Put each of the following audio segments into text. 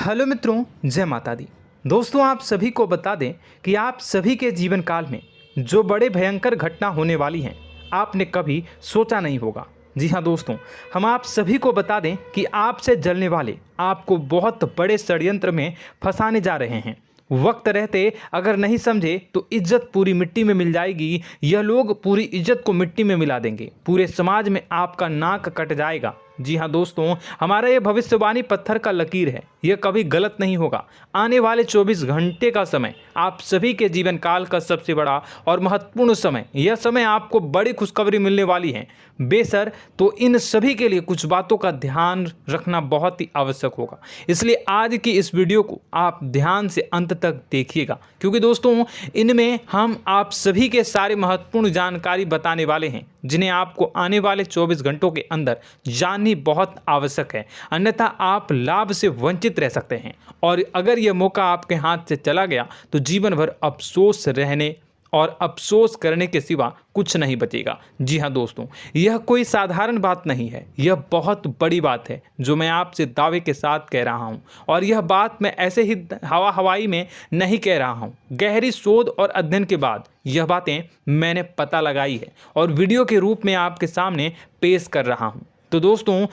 Hello मित्रों, जय माता दी। दोस्तों, आप सभी को बता दें कि आप सभी के जीवन काल में जो बड़े भयंकर घटना होने वाली हैं, आपने कभी सोचा नहीं होगा। जी हाँ दोस्तों, हम आप सभी को बता दें कि आपसे जलने वाले आपको बहुत बड़े षड्यंत्र में फंसाने जा रहे हैं। वक्त रहते अगर नहीं समझे तो इज्जत पूरी मिट्टी में मिल जाएगी। यह लोग पूरी इज्जत को मिट्टी में मिला देंगे। पूरे समाज में आपका नाक कट जाएगा। जी हाँ दोस्तों, हमारा ये भविष्यवाणी पत्थर का लकीर है, यह कभी गलत नहीं होगा। आने वाले 24 घंटे का समय आप सभी के जीवन काल का सबसे बड़ा और महत्वपूर्ण समय। यह समय आपको बड़ी खुशखबरी मिलने वाली है बेसर, तो इन सभी के लिए कुछ बातों का ध्यान रखना बहुत ही आवश्यक होगा। इसलिए आज की इस वीडियो को आप ध्यान से अंत तक देखिएगा, क्योंकि दोस्तों इनमें हम आप सभी के सारे महत्वपूर्ण जानकारी बताने वाले हैं, जिन्हें आपको आने वाले 24 घंटों के अंदर जाननी बहुत आवश्यक है। अन्यथा आप लाभ से वंचित रह सकते हैं, और अगर यह मौका आपके हाथ से चला गया तो जीवन भर अफसोस रहने और अफसोस करने के सिवा कुछ नहीं बचेगा। जी हाँ दोस्तों, यह कोई साधारण बात नहीं है, यह बहुत बड़ी बात है जो मैं आपसे दावे के साथ कह रहा हूँ। और यह बात मैं ऐसे ही हवाई में नहीं कह रहा हूँ। गहरी शोध और अध्ययन के बाद यह बातें मैंने पता लगाई है और वीडियो के रूप में आपके सामने पेश कर रहा हूँ। तो दोस्तों,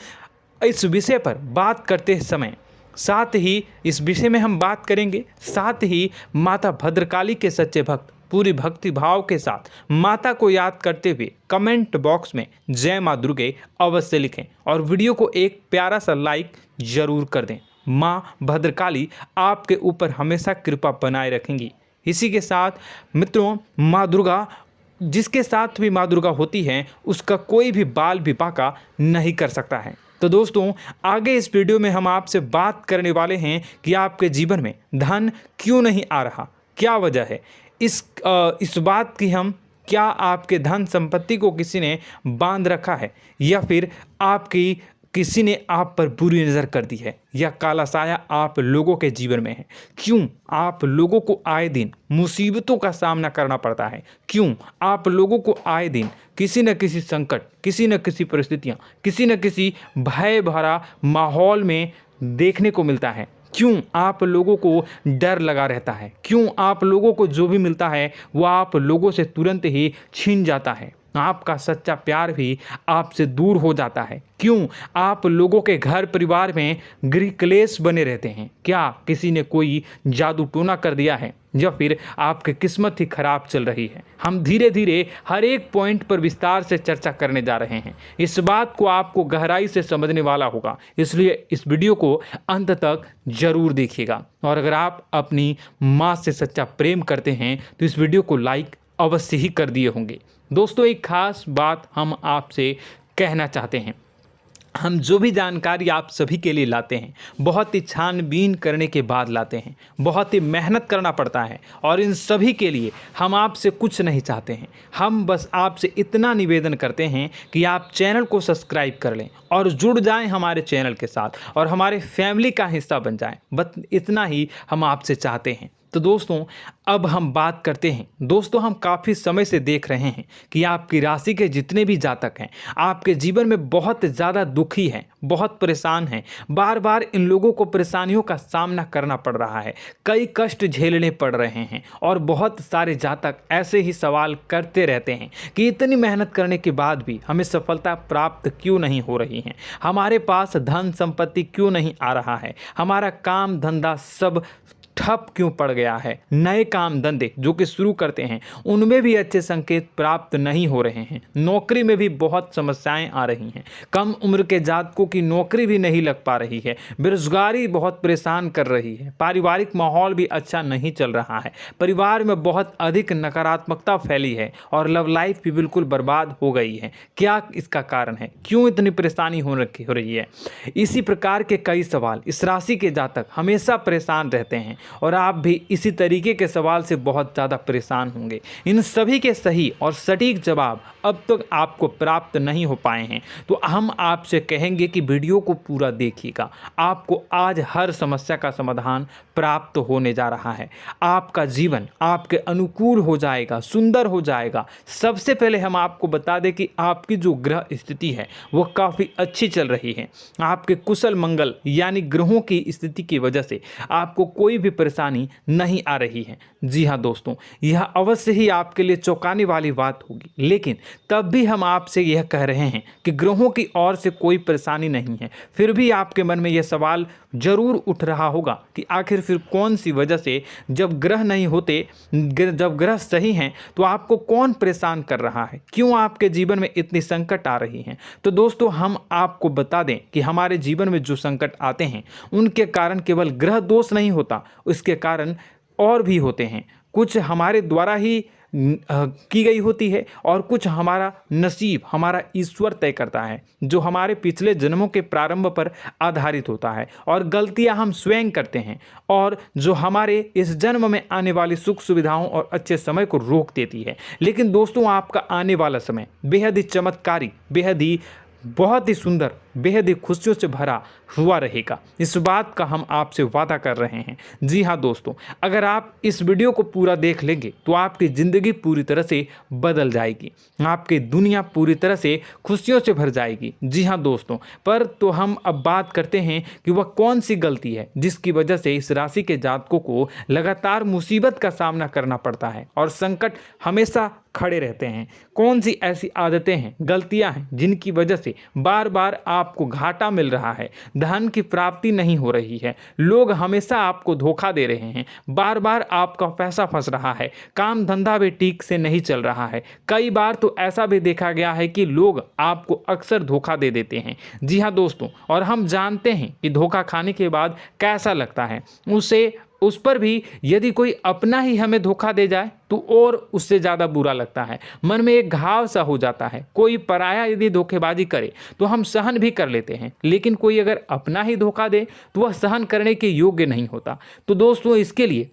इस विषय पर बात करते समय साथ ही इस विषय में हम बात करेंगे, साथ ही माता भद्रकाली के सच्चे भक्त पूरी भक्ति भाव के साथ माता को याद करते हुए कमेंट बॉक्स में जय माँ दुर्गे अवश्य लिखें और वीडियो को एक प्यारा सा लाइक जरूर कर दें। माँ भद्रकाली आपके ऊपर हमेशा कृपा बनाए रखेंगी। इसी के साथ मित्रों, माँ दुर्गा, जिसके साथ भी माँ दुर्गा होती हैं, उसका कोई भी बाल भी बांका नहीं कर सकता है। तो दोस्तों, आगे इस वीडियो में हम आपसे बात करने वाले हैं कि आपके जीवन में धन क्यों नहीं आ रहा, क्या वजह है इस बात की। हम क्या आपके धन संपत्ति को किसी ने बांध रखा है, या फिर आपकी किसी ने आप पर बुरी नज़र कर दी है, या काला साया आप लोगों के जीवन में है। क्यों आप लोगों को आए दिन मुसीबतों का सामना करना पड़ता है, क्यों आप लोगों को आए दिन किसी न किसी संकट, किसी न किसी परिस्थितियाँ, किसी न किसी भय भरा माहौल में देखने को मिलता है, क्यों आप लोगों को डर लगा रहता है, क्यों आप लोगों को जो भी मिलता है वो आप लोगों से तुरंत ही छीन जाता है, आपका सच्चा प्यार भी आपसे दूर हो जाता है, क्यों आप लोगों के घर परिवार में गृह क्लेश बने रहते हैं। क्या किसी ने कोई जादू टोना कर दिया है, या फिर आपकी किस्मत ही खराब चल रही है। हम धीरे धीरे हर एक पॉइंट पर विस्तार से चर्चा करने जा रहे हैं। इस बात को आपको गहराई से समझने वाला होगा, इसलिए इस वीडियो को अंत तक जरूर देखिएगा। और अगर आप अपनी माँ से सच्चा प्रेम करते हैं तो इस वीडियो को लाइक अवश्य ही कर दिए होंगे। दोस्तों, एक खास बात हम आपसे कहना चाहते हैं। हम जो भी जानकारी आप सभी के लिए लाते हैं, बहुत ही छानबीन करने के बाद लाते हैं, बहुत ही मेहनत करना पड़ता है, और इन सभी के लिए हम आपसे कुछ नहीं चाहते हैं। हम बस आपसे इतना निवेदन करते हैं कि आप चैनल को सब्सक्राइब कर लें और जुड़ जाएं हमारे चैनल के साथ और हमारे फैमिली का हिस्सा बन जाएं। बस इतना ही हम आपसे चाहते हैं। तो दोस्तों, अब हम बात करते हैं। दोस्तों, हम काफ़ी समय से देख रहे हैं कि आपकी राशि के जितने भी जातक हैं, आपके जीवन में बहुत ज़्यादा दुखी हैं, बहुत परेशान हैं। बार बार इन लोगों को परेशानियों का सामना करना पड़ रहा है, कई कष्ट झेलने पड़ रहे हैं, और बहुत सारे जातक ऐसे ही सवाल करते रहते हैं कि इतनी मेहनत करने के बाद भी हमें सफलता प्राप्त क्यों नहीं हो रही है, हमारे पास धन संपत्ति क्यों नहीं आ रहा है, हमारा काम धंधा सब ठप क्यों पड़ गया है, नए काम धंधे जो कि शुरू करते हैं उनमें भी अच्छे संकेत प्राप्त नहीं हो रहे हैं, नौकरी में भी बहुत समस्याएं आ रही हैं, कम उम्र के जातकों की नौकरी भी नहीं लग पा रही है, बेरोजगारी बहुत परेशान कर रही है, पारिवारिक माहौल भी अच्छा नहीं चल रहा है, परिवार में बहुत अधिक नकारात्मकता फैली है, और लव लाइफ भी बिल्कुल बर्बाद हो गई है। क्या इसका कारण है, क्यों इतनी परेशानी हो रही है? इसी प्रकार के कई सवाल इस राशि के जातक हमेशा परेशान रहते हैं, और आप भी इसी तरीके के सवाल से बहुत ज़्यादा परेशान होंगे। इन सभी के सही और सटीक जवाब अब तक आपको प्राप्त नहीं हो पाए हैं, तो हम आपसे कहेंगे कि वीडियो को पूरा देखिएगा। आपको आज हर समस्या का समाधान प्राप्त होने जा रहा है। आपका जीवन आपके अनुकूल हो जाएगा, सुंदर हो जाएगा। सबसे पहले हम आपको बता दें कि आपकी जो ग्रह स्थिति है वो काफ़ी अच्छी चल रही है। आपके कुशल मंगल यानी ग्रहों की स्थिति की वजह से आपको कोई भी परेशानी नहीं आ रही है। जी हाँ दोस्तों, यह अवश्य ही आपके लिए चौंकाने वाली बात होगी, लेकिन तब भी हम आपसे यह कह रहे हैं कि ग्रहों की ओर से कोई परेशानी नहीं है। फिर भी आपके मन में यह सवाल जरूर उठ रहा होगा कि आखिर फिर कौन सी वजह से, जब ग्रह नहीं होते, जब ग्रह सही हैं, तो आपको कौन परेशान कर रहा है, क्यों आपके जीवन में इतनी संकट आ रही हैं। तो दोस्तों, हम आपको बता दें कि हमारे जीवन में जो संकट आते हैं उनके कारण केवल ग्रह दोष नहीं होता, उसके कारण और भी होते हैं। कुछ हमारे द्वारा ही की गई होती है और कुछ हमारा नसीब, हमारा ईश्वर तय करता है, जो हमारे पिछले जन्मों के प्रारंभ पर आधारित होता है। और गलतियां हम स्वयं करते हैं और जो हमारे इस जन्म में आने वाली सुख सुविधाओं और अच्छे समय को रोक देती है। लेकिन दोस्तों, आपका आने वाला समय बेहद ही चमत्कारी, बेहद ही बहुत ही सुंदर, बेहद ही खुशियों से भरा हुआ रहेगा। इस बात का हम आपसे वादा कर रहे हैं। जी हाँ दोस्तों, अगर आप इस वीडियो को पूरा देख लेंगे तो आपकी ज़िंदगी पूरी तरह से बदल जाएगी, आपकी दुनिया पूरी तरह से खुशियों से भर जाएगी। जी हाँ दोस्तों, पर तो हम अब बात करते हैं कि वह कौन सी गलती है जिसकी वजह से इस राशि के जातकों को लगातार मुसीबत का सामना करना पड़ता है और संकट हमेशा खड़े रहते हैं। कौन सी ऐसी आदतें हैं, गलतियां हैं जिनकी वजह से बार बार आपको घाटा मिल रहा है, धन की प्राप्ति नहीं हो रही है, लोग हमेशा आपको धोखा दे रहे हैं, बार बार आपका पैसा फंस रहा है, काम धंधा भी ठीक से नहीं चल रहा है। कई बार तो ऐसा भी देखा गया है कि लोग आपको अक्सर धोखा दे देते हैं। जी हाँ दोस्तों, और हम जानते हैं कि धोखा खाने के बाद कैसा लगता है। उस पर भी यदि कोई अपना ही हमें धोखा दे जाए तो और उससे ज़्यादा बुरा लगता है, मन में एक घाव सा हो जाता है। कोई पराया यदि धोखेबाजी करे तो हम सहन भी कर लेते हैं, लेकिन कोई अगर अपना ही धोखा दे तो वह सहन करने के योग्य नहीं होता। तो दोस्तों, इसके लिए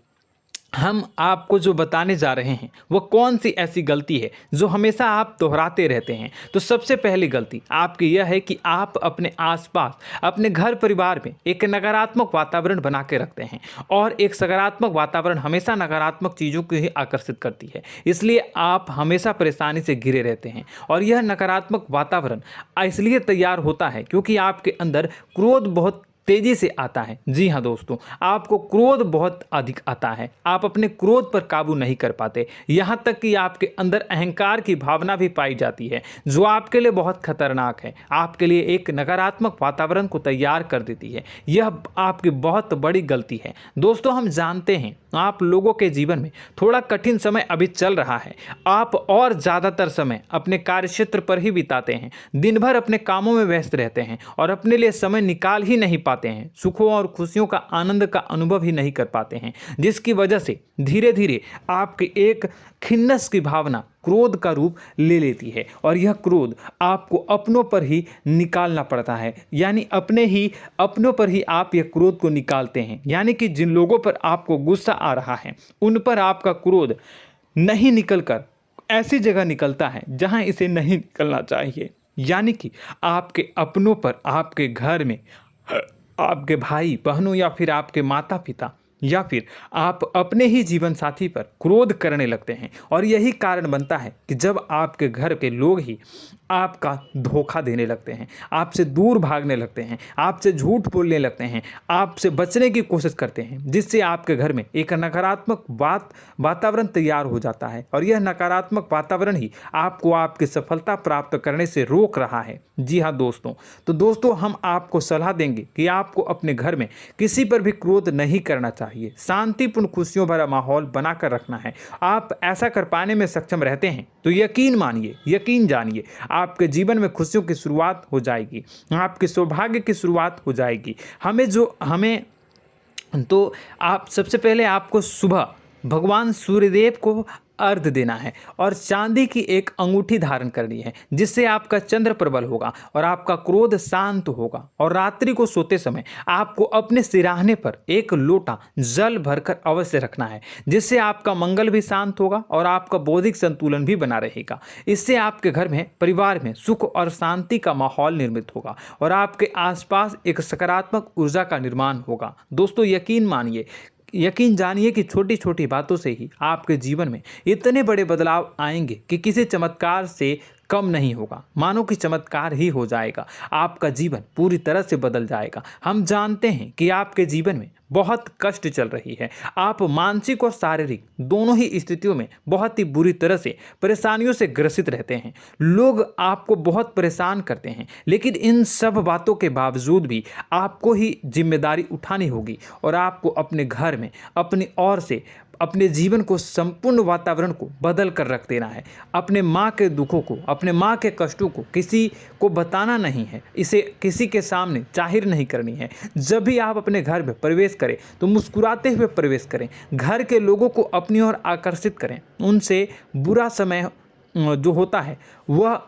हम आपको जो बताने जा रहे हैं वो कौन सी ऐसी गलती है जो हमेशा आप दोहराते रहते हैं। तो सबसे पहली गलती आपकी यह है कि आप अपने आसपास, अपने घर परिवार में एक नकारात्मक वातावरण बना के रखते हैं, और एक सकारात्मक वातावरण हमेशा नकारात्मक चीज़ों को ही आकर्षित करती है। इसलिए आप हमेशा परेशानी से घिरे रहते हैं, और यह नकारात्मक वातावरण इसलिए तैयार होता है क्योंकि आपके अंदर क्रोध बहुत तेजी से आता है। जी हाँ दोस्तों, आपको क्रोध बहुत अधिक आता है, आप अपने क्रोध पर काबू नहीं कर पाते, यहाँ तक कि आपके अंदर अहंकार की भावना भी पाई जाती है, जो आपके लिए बहुत खतरनाक है, आपके लिए एक नकारात्मक वातावरण को तैयार कर देती है। यह आपकी बहुत बड़ी गलती है। दोस्तों, हम जानते हैं आप लोगों के जीवन में थोड़ा कठिन समय अभी चल रहा है। आप और ज़्यादातर समय अपने कार्यक्षेत्र पर ही बिताते हैं, दिन भर अपने कामों में व्यस्त रहते हैं और अपने लिए समय निकाल ही नहीं पाते हैं, सुखों और खुशियों का आनंद का अनुभव ही नहीं कर पाते हैं, जिसकी वजह से धीरे धीरे आपकी एक खिन्नस की भावना क्रोध का रूप ले लेती है, और यह क्रोध आपको अपनों पर ही निकालना पड़ता है। यानी अपनों पर ही आप यह क्रोध को निकालते हैं। यानी कि जिन लोगों पर आपको गुस्सा आ रहा है उन पर आपका क्रोध नहीं निकलकर ऐसी जगह निकलता है जहां इसे नहीं निकलना चाहिए। यानी कि आपके अपनों पर, आपके घर में आपके भाई बहनों या फिर आपके माता पिता या फिर आप अपने ही जीवन साथी पर क्रोध करने लगते हैं, और यही कारण बनता है कि जब आपके घर के लोग ही आपका धोखा देने लगते हैं, आपसे दूर भागने लगते हैं, आपसे झूठ बोलने लगते हैं, आपसे बचने की कोशिश करते हैं, जिससे आपके घर में एक नकारात्मक वातावरण तैयार हो जाता है, और यह नकारात्मक वातावरण ही आपको आपकी सफलता प्राप्त करने से रोक रहा है। जी हाँ दोस्तों, तो दोस्तों, हम आपको सलाह देंगे कि आपको अपने घर में किसी पर भी क्रोध नहीं करना चाहिए, शांतिपूर्ण खुशियों भरा माहौल बनाकर रखना है। आप ऐसा कर पाने में सक्षम रहते हैं तो यकीन मानिए, यकीन जानिए, आपके जीवन में खुशियों की शुरुआत हो जाएगी, आपके सौभाग्य की शुरुआत हो जाएगी। आप सबसे पहले आपको सुबह भगवान सूर्यदेव को अर्घ देना है और चांदी की एक अंगूठी धारण करनी है, जिससे आपका चंद्र प्रबल होगा और आपका क्रोध शांत होगा। और रात्रि को सोते समय आपको अपने सिराहने पर एक लोटा जल भरकर अवश्य रखना है, जिससे आपका मंगल भी शांत होगा और आपका बौद्धिक संतुलन भी बना रहेगा। इससे आपके घर में, परिवार में सुख और शांति का माहौल निर्मित होगा और आपके आसपास एक सकारात्मक ऊर्जा का निर्माण होगा। दोस्तों यकीन जानिए कि छोटी छोटी बातों से ही आपके जीवन में इतने बड़े बदलाव आएंगे कि किसी चमत्कार से कम नहीं होगा। मानो कि चमत्कार ही हो जाएगा, आपका जीवन पूरी तरह से बदल जाएगा। हम जानते हैं कि आपके जीवन में बहुत कष्ट चल रही है, आप मानसिक और शारीरिक दोनों ही स्थितियों में बहुत ही बुरी तरह से परेशानियों से ग्रसित रहते हैं। लोग आपको बहुत परेशान करते हैं, लेकिन इन सब बातों के बावजूद भी आपको ही जिम्मेदारी उठानी होगी और आपको अपने घर में अपनी ओर से अपने जीवन को, संपूर्ण वातावरण को बदल कर रख देना है। अपने माँ के दुखों को, अपने माँ के कष्टों को किसी को बताना नहीं है, इसे किसी के सामने जाहिर नहीं करनी है। जब भी आप अपने घर में प्रवेश करें तो मुस्कुराते हुए प्रवेश करें, घर के लोगों को अपनी ओर आकर्षित करें। उनसे बुरा समय जो होता है वह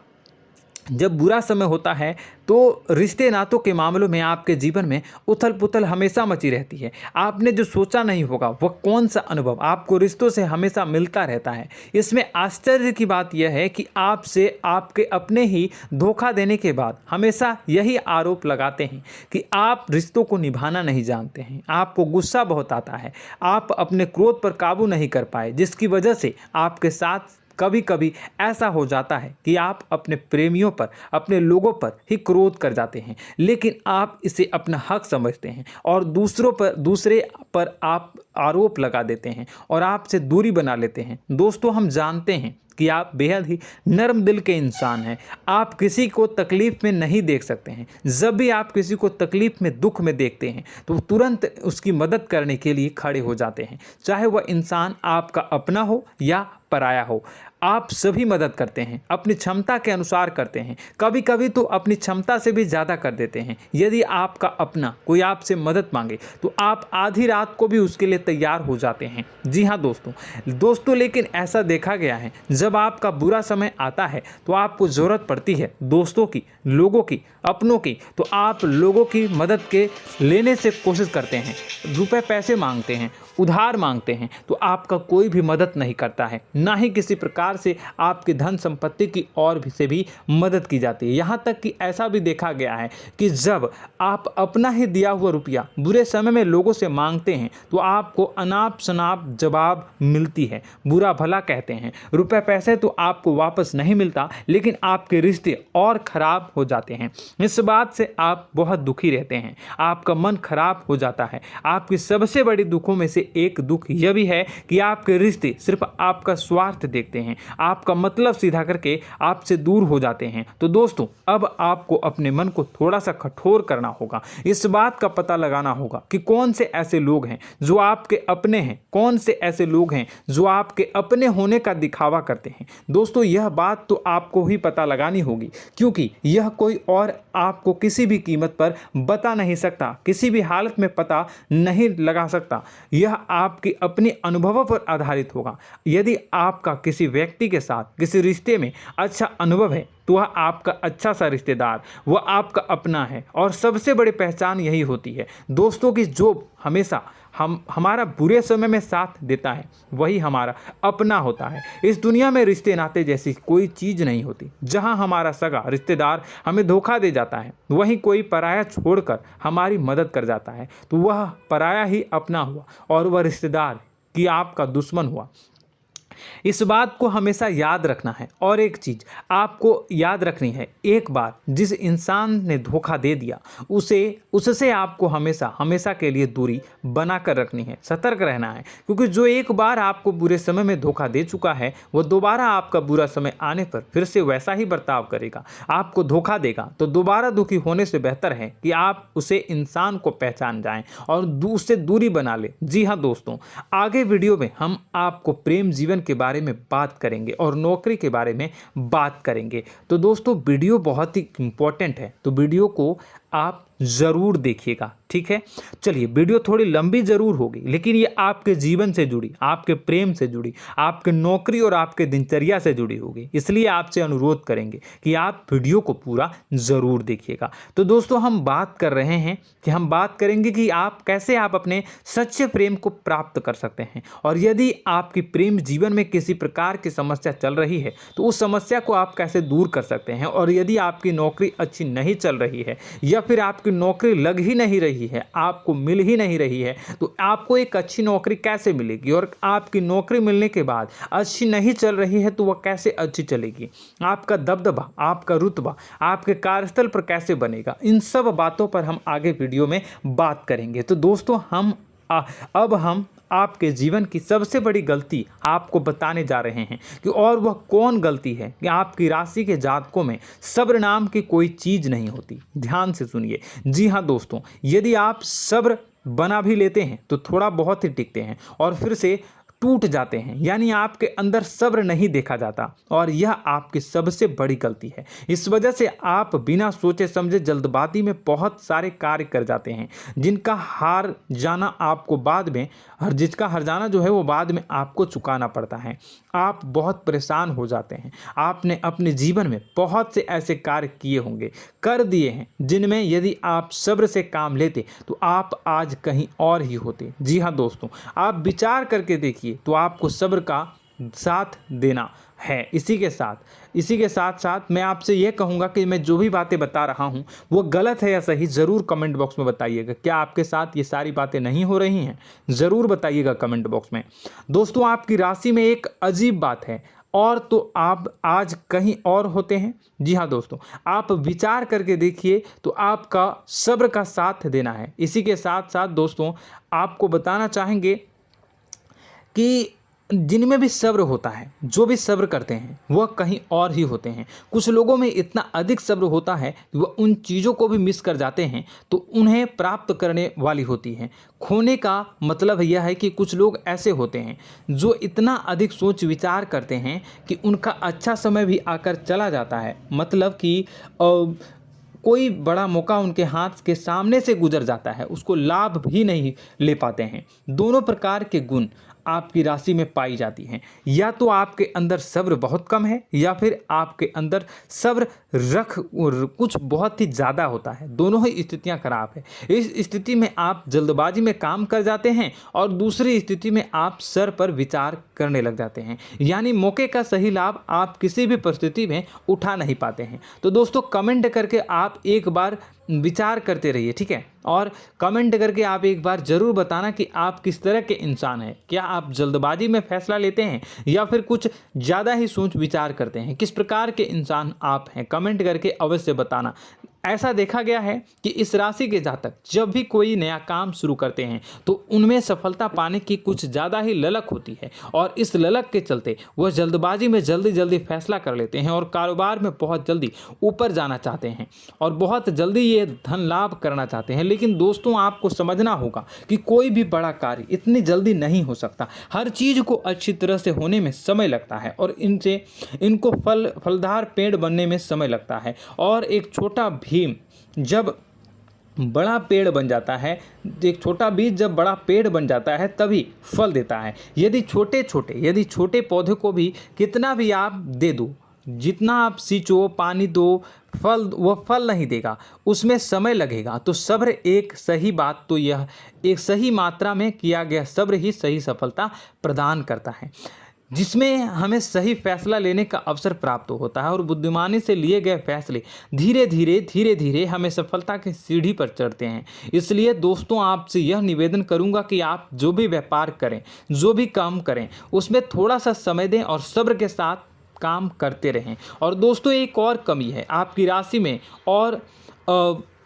जब बुरा समय होता है तो रिश्ते नातों के मामलों में आपके जीवन में उथल पुथल हमेशा मची रहती है। आपने जो सोचा नहीं होगा वह कौन सा अनुभव आपको रिश्तों से हमेशा मिलता रहता है। इसमें आश्चर्य की बात यह है कि आपसे आपके अपने ही धोखा देने के बाद हमेशा यही आरोप लगाते हैं कि आप रिश्तों को निभाना नहीं जानते हैं, आपको गुस्सा बहुत आता है, आप अपने क्रोध पर काबू नहीं कर पाए, जिसकी वजह से आपके साथ कभी कभी ऐसा हो जाता है कि आप अपने प्रेमियों पर, अपने लोगों पर ही क्रोध कर जाते हैं, लेकिन आप इसे अपना हक समझते हैं और दूसरे पर आप आरोप लगा देते हैं और आपसे दूरी बना लेते हैं। दोस्तों, हम जानते हैं कि आप बेहद ही नर्म दिल के इंसान हैं। आप किसी को तकलीफ़ में नहीं देख सकते हैं। जब भी आप किसी को तकलीफ़ में, दुख में देखते हैं तो तुरंत उसकी मदद करने के लिए खड़े हो जाते हैं, चाहे वह इंसान आपका अपना हो या पराया हो। आप सभी मदद करते हैं, अपनी क्षमता के अनुसार करते हैं, कभी कभी तो अपनी क्षमता से भी ज़्यादा कर देते हैं। यदि आपका अपना कोई आपसे मदद मांगे तो आप आधी रात को भी उसके लिए तैयार हो जाते हैं। जी हाँ दोस्तों, लेकिन ऐसा देखा गया है, जब आपका बुरा समय आता है तो आपको ज़रूरत पड़ती है दोस्तों की, लोगों की, अपनों की, तो आप लोगों की मदद के लेने से कोशिश करते हैं, रुपए पैसे मांगते हैं, उधार मांगते हैं, तो आपका कोई भी मदद नहीं करता है, ना ही किसी प्रकार से आपकी धन संपत्ति की और भी से भी मदद की जाती है। यहाँ तक कि ऐसा भी देखा गया है कि जब आप अपना ही दिया हुआ रुपया बुरे समय में लोगों से मांगते हैं तो आपको अनाप शनाप जवाब मिलती है, बुरा भला कहते हैं। रुपए पैसे तो आपको वापस नहीं मिलता, लेकिन आपके रिश्ते और खराब हो जाते हैं। इस बात से आप बहुत दुखी रहते हैं, आपका मन खराब हो जाता है। आपकी सबसे बड़ी दुखों में से एक दुख यह भी है कि आपके रिश्ते सिर्फ आपका स्वार्थ देखते हैं, आपका मतलब सीधा करके आपसे दूर हो जाते हैं। तो दोस्तों, अब आपको अपने मन को थोड़ा सा कठोर करना होगा, इस बात का पता लगाना होगा कि कौन से ऐसे लोग हैं जो आपके अपने हैं, कौन से ऐसे लोग हैं जो आपके अपने होने का दिखावा करते हैं। दोस्तों, यह बात तो आपको ही पता लगानी होगी, क्योंकि यह कोई और आपको किसी भी कीमत पर बता नहीं सकता, किसी भी हालत में पता नहीं लगा सकता। यह आपके अपने अनुभवों पर आधारित होगा। यदि आपका किसी व्यक्ति के साथ किसी रिश्ते में अच्छा अनुभव है तो वह आपका अच्छा सा रिश्तेदार, वह आपका अपना है। और सबसे बड़ी पहचान यही होती है दोस्तों की जो हमेशा हमारा बुरे समय में साथ देता है वही हमारा अपना होता है। इस दुनिया में रिश्ते नाते जैसी कोई चीज़ नहीं होती। जहां हमारा सगा रिश्तेदार हमें धोखा दे जाता है, वहीं कोई पराया छोड़कर हमारी मदद कर जाता है तो वह पराया ही अपना हुआ और वह रिश्तेदार की आपका दुश्मन हुआ। इस बात को हमेशा याद रखना है। और एक चीज़ आपको याद रखनी है, एक बार जिस इंसान ने धोखा दे दिया उससे आपको हमेशा के लिए दूरी बना कर रखनी है, सतर्क रहना है। क्योंकि जो एक बार आपको बुरे समय में धोखा दे चुका है वो दोबारा आपका बुरा समय आने पर फिर से वैसा ही बर्ताव करेगा, आपको धोखा देगा। तो दोबारा दुखी होने से बेहतर है कि आप उसे इंसान को पहचान जाएं और उससे दूरी बना लें। जी हाँ दोस्तों, आगे वीडियो में हम आपको प्रेम जीवन के बारे में बात करेंगे और नौकरी के बारे में बात करेंगे। तो दोस्तों, वीडियो बहुत ही इम्पोर्टेंट है, तो वीडियो को आप ज़रूर देखिएगा, ठीक है। चलिए, वीडियो थोड़ी लंबी ज़रूर होगी, लेकिन ये आपके जीवन से जुड़ी, आपके प्रेम से जुड़ी, आपके नौकरी और आपके दिनचर्या से जुड़ी होगी, इसलिए आपसे अनुरोध करेंगे कि आप वीडियो को पूरा ज़रूर देखिएगा। तो दोस्तों, हम बात कर रहे हैं कि हम बात करेंगे कि आप कैसे आप अपने सच्चे प्रेम को प्राप्त कर सकते हैं, और यदि आपकी प्रेम जीवन में किसी प्रकार की समस्या चल रही है तो उस समस्या को आप कैसे दूर कर सकते हैं, और यदि आपकी नौकरी अच्छी नहीं चल रही है या फिर आपकी नौकरी लग ही नहीं रही है, आपको मिल ही नहीं रही है, तो आपको एक अच्छी नौकरी कैसे मिलेगी, और आपकी नौकरी मिलने के बाद अच्छी नहीं चल रही है तो वह कैसे अच्छी चलेगी, आपका दबदबा, आपका रुतबा आपके कार्यस्थल पर कैसे बनेगा, इन सब बातों पर हम आगे वीडियो में बात करेंगे। तो दोस्तों, अब हम आपके जीवन की सबसे बड़ी गलती आपको बताने जा रहे हैं कि और वह कौन गलती है कि आपकी राशि के जातकों में सब्र नाम की कोई चीज़ नहीं होती। ध्यान से सुनिए। जी हाँ दोस्तों, यदि आप सब्र बना भी लेते हैं तो थोड़ा बहुत ही टिकते हैं और फिर से टूट जाते हैं, यानी आपके अंदर सब्र नहीं देखा जाता, और यह आपकी सबसे बड़ी गलती है। इस वजह से आप बिना सोचे समझे जल्दबाजी में बहुत सारे कार्य कर जाते हैं, जिनका हार जाना आपको बाद में जिसका हर जाना जो है वो बाद में आपको चुकाना पड़ता है। आप बहुत परेशान हो जाते हैं। आपने अपने जीवन में बहुत से ऐसे कार्य किए होंगे, कर दिए हैं, जिनमें यदि आप सब्र से काम लेते तो आप आज कहीं और ही होते। जी हाँ दोस्तों, आप विचार करके देखिए तो आपको सब्र का साथ देना है। इसी के साथ साथ मैं आपसे ये कहूँगा कि मैं जो भी बातें बता रहा हूँ वो गलत है या सही, ज़रूर कमेंट बॉक्स में बताइएगा। क्या आपके साथ ये सारी बातें नहीं हो रही हैं? ज़रूर बताइएगा कमेंट बॉक्स में। दोस्तों, आपकी राशि में एक अजीब बात है, और तो आप आज कहीं और होते हैं। जी हाँ दोस्तों, आप विचार करके देखिए तो आपका सब्र का साथ देना है। इसी के साथ साथ दोस्तों, आपको बताना चाहेंगे कि जिनमें भी सब्र होता है, जो भी सब्र करते हैं वह कहीं और ही होते हैं। कुछ लोगों में इतना अधिक सब्र होता है कि वह उन चीज़ों को भी मिस कर जाते हैं तो उन्हें प्राप्त करने वाली होती हैं। खोने का मतलब यह है कि कुछ लोग ऐसे होते हैं जो इतना अधिक सोच विचार करते हैं कि उनका अच्छा समय भी आकर चला जाता है, मतलब कि कोई बड़ा मौका उनके हाथ के सामने से गुजर जाता है, उसको लाभ भी नहीं ले पाते हैं। दोनों प्रकार के गुण आपकी राशि में पाई जाती हैं। या तो आपके अंदर सब्र बहुत कम है या फिर आपके अंदर सब्र कुछ बहुत ही ज़्यादा होता है। दोनों ही स्थितियां खराब है। इस स्थिति में आप जल्दबाजी में काम कर जाते हैं और दूसरी स्थिति में आप सर पर विचार करने लग जाते हैं, यानी मौके का सही लाभ आप किसी भी परिस्थिति में उठा नहीं पाते हैं। तो दोस्तों, कमेंट करके आप एक बार विचार करते रहिए, ठीक है, और कमेंट करके आप एक बार ज़रूर बताना कि आप किस तरह के इंसान हैं। क्या आप जल्दबाजी में फैसला लेते हैं या फिर कुछ ज़्यादा ही सोच विचार करते हैं? किस प्रकार के इंसान आप हैं, कमेंट करके अवश्य बताना। ऐसा देखा गया है कि इस राशि के जातक जब भी कोई नया काम शुरू करते हैं तो उनमें सफलता पाने की कुछ ज़्यादा ही ललक होती है, और इस ललक के चलते वह जल्दबाजी में जल्दी फैसला कर लेते हैं और कारोबार में बहुत जल्दी ऊपर जाना चाहते हैं और बहुत जल्दी ये धन लाभ करना चाहते हैं। लेकिन दोस्तों, आपको समझना होगा कि कोई भी बड़ा कार्य इतनी जल्दी नहीं हो सकता। हर चीज़ को अच्छी तरह से होने में समय लगता है और इनको फलदार पेड़ बनने में समय लगता है। और एक छोटा भीम जब बड़ा पेड़ बन जाता है, एक छोटा बीज जब बड़ा पेड़ बन जाता है तभी फल देता है। यदि छोटे पौधे को भी कितना भी आप दे दो, जितना आप सींचो, पानी दो, वह फल नहीं देगा, उसमें समय लगेगा। तो सब्र एक सही बात, तो यह एक सही मात्रा में किया गया सब्र ही सही सफलता प्रदान करता है, जिसमें हमें सही फैसला लेने का अवसर प्राप्त होता है और बुद्धिमानी से लिए गए फैसले धीरे धीरे हमें सफलता की सीढ़ी पर चढ़ते हैं। इसलिए दोस्तों, आपसे यह निवेदन करूंगा कि आप जो भी व्यापार करें, जो भी काम करें, उसमें थोड़ा सा समय दें और सब्र के साथ काम करते रहें। और दोस्तों, एक और कमी है आपकी राशि में, और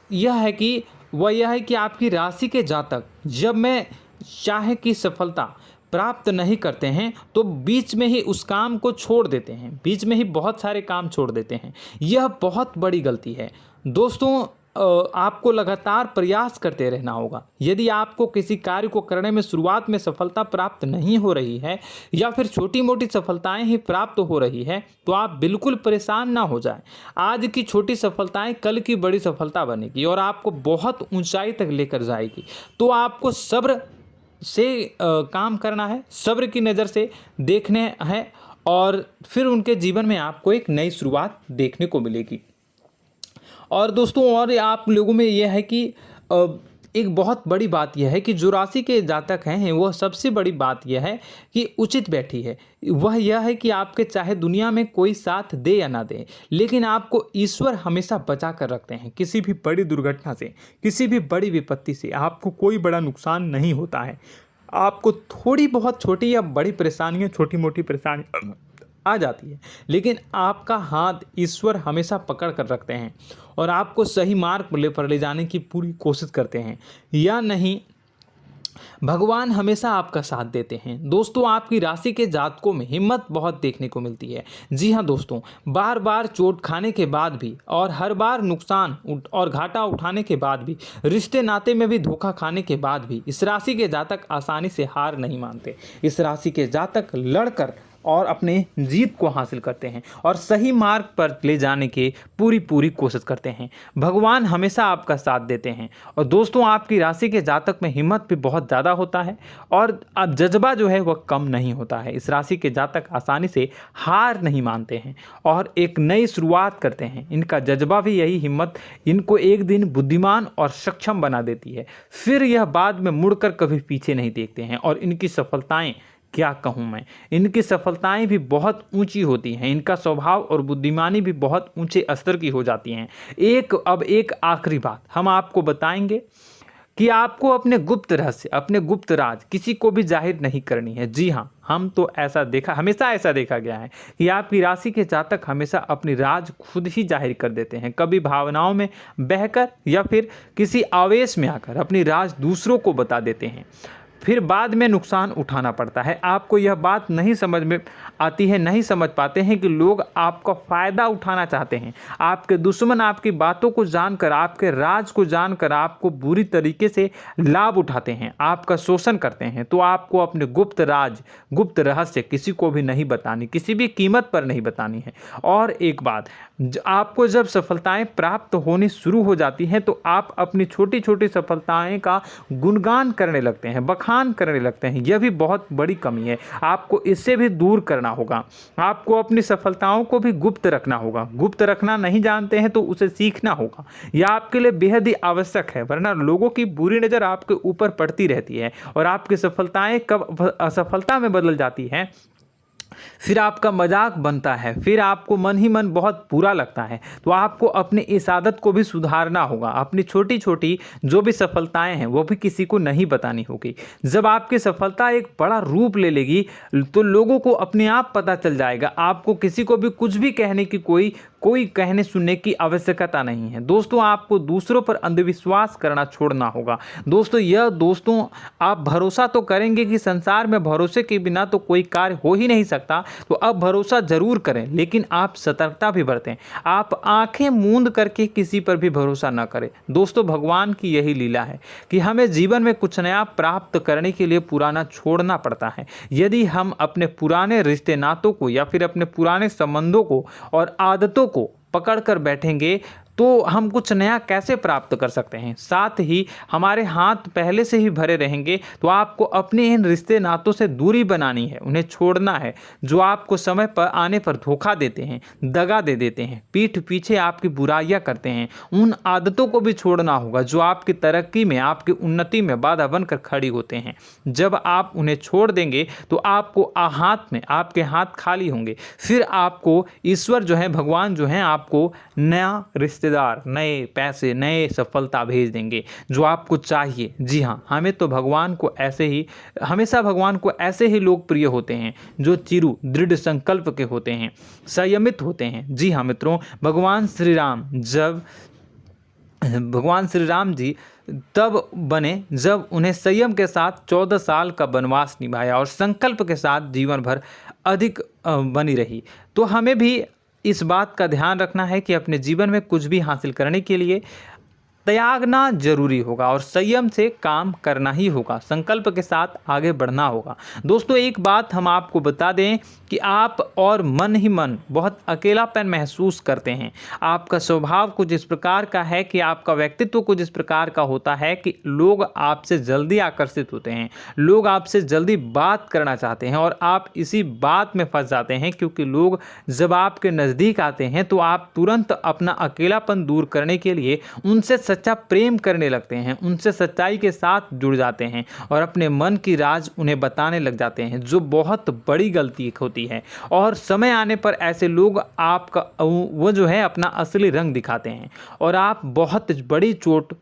यह है कि आपकी राशि के जातक जब मैं चाहे कि सफलता प्राप्त नहीं करते हैं तो बीच में ही उस काम को छोड़ देते हैं, बीच में ही बहुत सारे काम छोड़ देते हैं। यह बहुत बड़ी गलती है दोस्तों। आपको लगातार प्रयास करते रहना होगा। यदि आपको किसी कार्य को करने में शुरुआत में सफलता प्राप्त नहीं हो रही है या फिर छोटी मोटी सफलताएं ही प्राप्त हो रही है तो आप बिल्कुल परेशान ना हो जाएं। आज की छोटी सफलताएं कल की बड़ी सफलता बनेगी और आपको बहुत ऊंचाई तक लेकर जाएगी। तो आपको सब्र से काम करना है, सब्र की नज़र से देखने हैं और फिर उनके जीवन में आपको एक नई शुरुआत देखने को मिलेगी। और दोस्तों और आप लोगों में यह है कि एक बहुत बड़ी बात यह है कि जो राशि के जातक हैं वह सबसे बड़ी बात यह है कि उचित बैठी है। वह यह है कि आपके चाहे दुनिया में कोई साथ दे या ना दे, लेकिन आपको ईश्वर हमेशा बचा कर रखते हैं। किसी भी बड़ी दुर्घटना से, किसी भी बड़ी विपत्ति से आपको कोई बड़ा नुकसान नहीं होता है। आपको थोड़ी बहुत छोटी या बड़ी परेशानियाँ, छोटी मोटी परेशानी आ जाती है, लेकिन आपका हाथ ईश्वर हमेशा पकड़ कर रखते हैं और आपको सही मार्ग पर ले जाने की पूरी कोशिश करते हैं। या नहीं, भगवान हमेशा आपका साथ देते हैं। दोस्तों आपकी राशि के जातकों में हिम्मत बहुत देखने को मिलती है। जी हाँ दोस्तों, बार बार चोट खाने के बाद भी और हर बार नुकसान और घाटा उठाने के बाद भी, रिश्ते नाते में भी धोखा खाने के बाद भी इस राशि के जातक आसानी से हार नहीं मानते। इस राशि के जातक लड़कर और अपने जीत को हासिल करते हैं और सही मार्ग पर ले जाने की पूरी कोशिश करते हैं। भगवान हमेशा आपका साथ देते हैं। और दोस्तों आपकी राशि के जातक में हिम्मत भी बहुत ज़्यादा होता है और अब जज्बा जो है वह कम नहीं होता है। इस राशि के जातक आसानी से हार नहीं मानते हैं और एक नई शुरुआत करते हैं। इनका जज्बा भी, यही हिम्मत इनको एक दिन बुद्धिमान और सक्षम बना देती है। फिर यह बाद में मुड़कर कभी पीछे नहीं देखते हैं और इनकी सफलताएं, क्या कहूँ मैं, इनकी सफलताएं भी बहुत ऊंची होती हैं। इनका स्वभाव और बुद्धिमानी भी बहुत ऊंचे स्तर की हो जाती हैं। अब एक आखिरी बात हम आपको बताएंगे कि आपको अपने गुप्त रहस्य, अपने गुप्त राज किसी को भी जाहिर नहीं करनी है। जी हाँ, हम तो हमेशा ऐसा देखा गया है कि आपकी राशि के जातक हमेशा अपनी राज खुद ही जाहिर कर देते हैं। कभी भावनाओं में बहकर या फिर किसी आवेश में आकर अपनी राज दूसरों को बता देते हैं, फिर बाद में नुकसान उठाना पड़ता है। आपको यह बात नहीं समझ में आती है, नहीं समझ पाते हैं कि लोग आपका फ़ायदा उठाना चाहते हैं। आपके दुश्मन आपकी बातों को जानकर, आपके राज को जानकर आपको बुरी तरीके से लाभ उठाते हैं, आपका शोषण करते हैं। तो आपको अपने गुप्त राज, गुप्त रहस्य किसी को भी नहीं बतानी, किसी भी कीमत पर नहीं बतानी है। और एक बात, आपको जब सफलताएं प्राप्त होनी शुरू हो जाती हैं तो आप अपनी छोटी छोटी सफलताएं का गुणगान करने लगते हैं, बखान करने लगते हैं। यह भी बहुत बड़ी कमी है, आपको इससे भी दूर करना होगा। आपको अपनी सफलताओं को भी गुप्त रखना होगा। गुप्त रखना नहीं जानते हैं तो उसे सीखना होगा। यह आपके लिए बेहद ही आवश्यक है, वरना लोगों की बुरी नज़र आपके ऊपर पड़ती रहती है और आपकी सफलताएं कब असफलता में बदल जाती हैं, फिर आपका मजाक बनता है, फिर आपको मन ही मन बहुत बुरा लगता है। तो आपको अपनी इस आदत को भी सुधारना होगा। अपनी छोटी छोटी जो भी सफलताएं हैं वो भी किसी को नहीं बतानी होगी। जब आपकी सफलता एक बड़ा रूप ले लेगी तो लोगों को अपने आप पता चल जाएगा। आपको किसी को भी कुछ भी कहने की कोई कहने सुनने की आवश्यकता नहीं है। दोस्तों आपको दूसरों पर अंधविश्वास करना छोड़ना होगा। दोस्तों आप भरोसा तो करेंगे कि संसार में भरोसे के बिना तो कोई कार्य हो ही नहीं सकता, तो अब भरोसा जरूर करें, लेकिन आप सतर्कता भी बरतें। आप आंखें मूंद करके किसी पर भी भरोसा न करें। दोस्तों भगवान की यही लीला है कि हमें जीवन में कुछ नया प्राप्त करने के लिए पुराना छोड़ना पड़ता है। यदि हम अपने पुराने रिश्ते नातों को या फिर अपने पुराने संबंधों को और आदतों को पकड़ कर बैठेंगे तो हम कुछ नया कैसे प्राप्त कर सकते हैं। साथ ही हमारे हाथ पहले से ही भरे रहेंगे। तो आपको अपने इन रिश्ते नातों से दूरी बनानी है, उन्हें छोड़ना है। जो आपको समय पर आने पर धोखा देते हैं, दगा दे देते हैं, पीठ पीछे आपकी बुराइयां करते हैं, उन आदतों को भी छोड़ना होगा जो आपकी तरक्की में, आपकी उन्नति में बाधा बनकर खड़ी होते हैं। जब आप उन्हें छोड़ देंगे तो आपको आपके हाथ खाली होंगे। फिर आपको ईश्वर जो है, भगवान जो है, आपको नया रिश्तेदार, नए पैसे, नए सफलता भेज देंगे जो आपको चाहिए। जी हाँ, हमेशा भगवान को ऐसे ही लोग प्रिय होते हैं जो चिरु दृढ़ संकल्प के होते हैं, संयमित होते हैं। जी हाँ मित्रों, भगवान श्री राम जी तब बने जब उन्हें संयम के साथ 14 साल का वनवास निभाया और संकल्प के साथ जीवन भर अधिक बनी रही। तो हमें भी इस बात का ध्यान रखना है कि अपने जीवन में कुछ भी हासिल करने के लिए त्यागना जरूरी होगा और संयम से काम करना ही होगा, संकल्प के साथ आगे बढ़ना होगा। दोस्तों एक बात हम आपको बता दें कि आप और मन ही मन बहुत अकेलापन महसूस करते हैं। आपका स्वभाव कुछ इस प्रकार का है कि आपका व्यक्तित्व कुछ इस प्रकार का होता है कि लोग आपसे जल्दी आकर्षित होते हैं, लोग आपसे जल्दी बात करना चाहते हैं और आप इसी बात में फंस जाते हैं, क्योंकि लोग जब आपके नज़दीक आते हैं तो आप तुरंत अपना अकेलापन दूर करने के लिए उनसे सच्चा प्रेम करने लगते हैं, उनसे सच्चाई के साथ जुड़ जाते हैं और अपने मन की राज उन्हें बताने लग जाते हैं, जो बहुत बड़ी गलती होती है। और समय आने पर ऐसे लोग आपका वो जो है अपना असली रंग दिखाते हैं और आप बहुत बड़ी चोट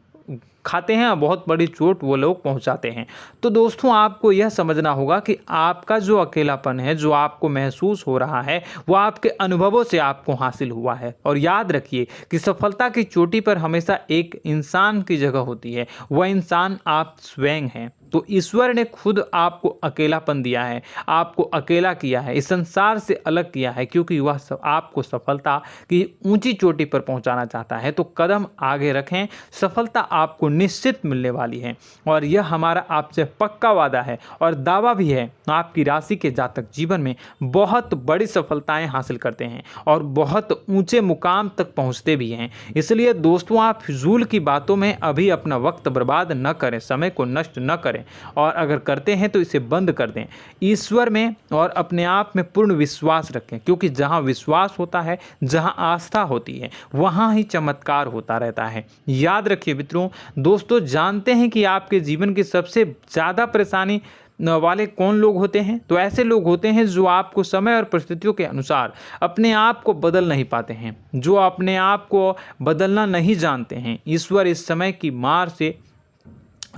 खाते हैं और बहुत बड़ी चोट वो लोग पहुंचाते हैं। तो दोस्तों आपको यह समझना होगा कि आपका जो अकेलापन है, जो आपको महसूस हो रहा है, वो आपके अनुभवों से आपको हासिल हुआ है। और याद रखिए कि सफलता की चोटी पर हमेशा एक इंसान की जगह होती है, वह इंसान आप स्वयं हैं। तो ईश्वर ने खुद आपको अकेलापन दिया है, आपको अकेला किया है, इस संसार से अलग किया है, क्योंकि वह आपको सफलता की ऊंची चोटी पर पहुंचाना चाहता है। तो कदम आगे रखें, सफलता आपको निश्चित मिलने वाली है और यह हमारा आपसे पक्का वादा है और दावा भी है। आपकी राशि के जातक जीवन में बहुत बड़ी सफलताएं हासिल करते हैं और बहुत ऊंचे मुकाम तक पहुंचते भी हैं। इसलिए दोस्तों आप फिजूल की बातों में अभी अपना वक्त बर्बाद न करें, समय को नष्ट न करें और अगर करते हैं तो इसे बंद कर दें। ईश्वर में और अपने आप में पूर्ण विश्वास रखें, क्योंकि जहां विश्वास होता है, जहां आस्था होती है, वहां ही चमत्कार होता रहता है। याद रखिए मित्रों, दोस्तों जानते हैं कि आपके जीवन की सबसे ज़्यादा परेशानी वाले कौन लोग होते हैं? तो ऐसे लोग होते हैं जो आपको समय और परिस्थितियों के अनुसार अपने आप को बदल नहीं पाते हैं, जो अपने आप को बदलना नहीं जानते हैं। ईश्वर इस समय की मार से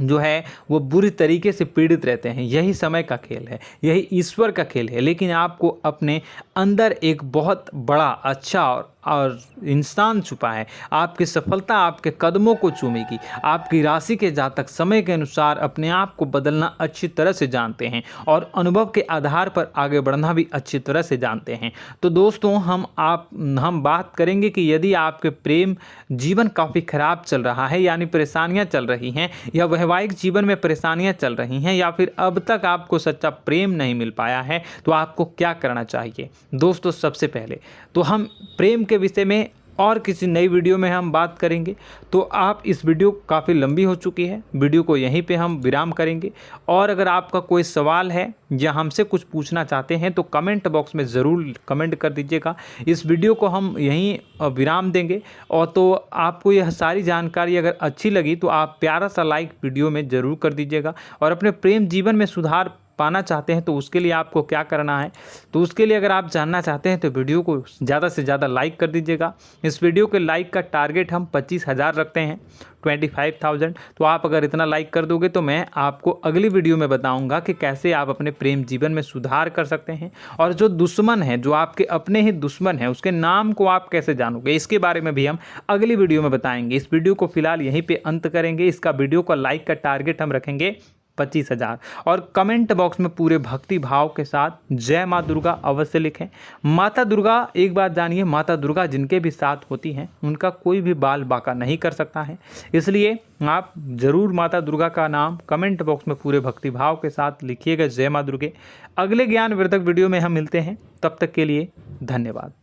जो है वो बुरी तरीके से पीड़ित रहते हैं। यही समय का खेल है, यही ईश्वर का खेल है। लेकिन आपको अपने अंदर एक बहुत बड़ा अच्छा और इंसान छुपा है। आपकी सफलता आपके कदमों को चूमेगी। आपकी राशि के जातक समय के अनुसार अपने आप को बदलना अच्छी तरह से जानते हैं और अनुभव के आधार पर आगे बढ़ना भी अच्छी तरह से जानते हैं। तो दोस्तों हम बात करेंगे कि यदि आपके प्रेम जीवन काफ़ी खराब चल रहा है, यानी परेशानियां चल रही हैं, या वैवाहिक जीवन में परेशानियां चल रही हैं, या फिर अब तक आपको सच्चा प्रेम नहीं मिल पाया है, तो आपको क्या करना चाहिए? दोस्तों सबसे पहले तो हम प्रेम के विषय में और किसी नई वीडियो में हम बात करेंगे। तो आप इस वीडियो काफ़ी लंबी हो चुकी है, वीडियो को यहीं पे हम विराम करेंगे। और अगर आपका कोई सवाल है या हमसे कुछ पूछना चाहते हैं तो कमेंट बॉक्स में ज़रूर कमेंट कर दीजिएगा। इस वीडियो को हम यहीं विराम देंगे। और तो आपको यह सारी जानकारी अगर अच्छी लगी तो आप प्यारा सा लाइक वीडियो में ज़रूर कर दीजिएगा। और अपने प्रेम जीवन में सुधार पाना चाहते हैं तो उसके लिए आपको क्या करना है, तो उसके लिए अगर आप जानना चाहते हैं तो वीडियो को ज़्यादा से ज़्यादा लाइक कर दीजिएगा। इस वीडियो के लाइक का टारगेट हम 25,000 रखते हैं, 25,000। तो आप अगर इतना लाइक कर दोगे तो मैं आपको अगली वीडियो में बताऊंगा कि कैसे आप अपने प्रेम जीवन में सुधार कर सकते हैं। और जो दुश्मन है, जो आपके अपने ही दुश्मन है, उसके नाम को आप कैसे जानोगे, इसके बारे में भी हम अगली वीडियो में बताएंगे। इस वीडियो को फिलहाल यहीं पर अंत करेंगे। इसका वीडियो का लाइक का टारगेट हम रखेंगे 25,000। और कमेंट बॉक्स में पूरे भक्ति भाव के साथ जय माँ दुर्गा अवश्य लिखें। माता दुर्गा, एक बात जानिए, माता दुर्गा जिनके भी साथ होती हैं उनका कोई भी बाल बाका नहीं कर सकता है। इसलिए आप ज़रूर माता दुर्गा का नाम कमेंट बॉक्स में पूरे भक्ति भाव के साथ लिखिएगा, जय माँ दुर्गे। अगले ज्ञानवर्धक वीडियो में हम मिलते हैं, तब तक के लिए धन्यवाद।